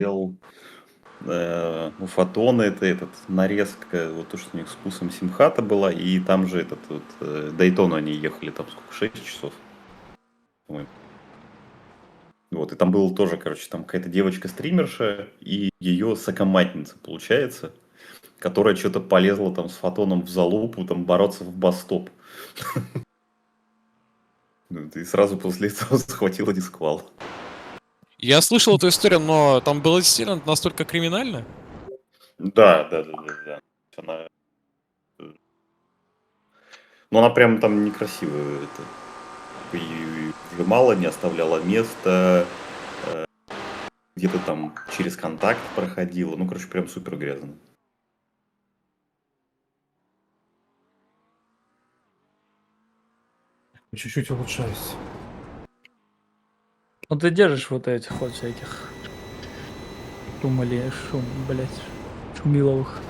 смотрел, у Фотона это нарезка, вот то, что у них с вкусом Симхата была, и там же Дейтону они ехали, там сколько, 6 часов, по-моему. Вот, и там было тоже, короче, там какая-то девочка-стримерша и ее сокоматница, получается, которая что-то полезла там с Фотоном в залупу, там бороться в бастоп. И сразу после этого схватила дисквал. Я слышал эту историю, но там было действительно настолько криминально? Да, да, да, да, да. Она, ну, она прям там некрасивая, и вжимала, не оставляла места, где-то там через контакт проходила. Ну, короче, прям супер грязно. Чуть-чуть улучшаюсь. Ну ты держишь вот этих вот всяких шумали, блять, шумиловых.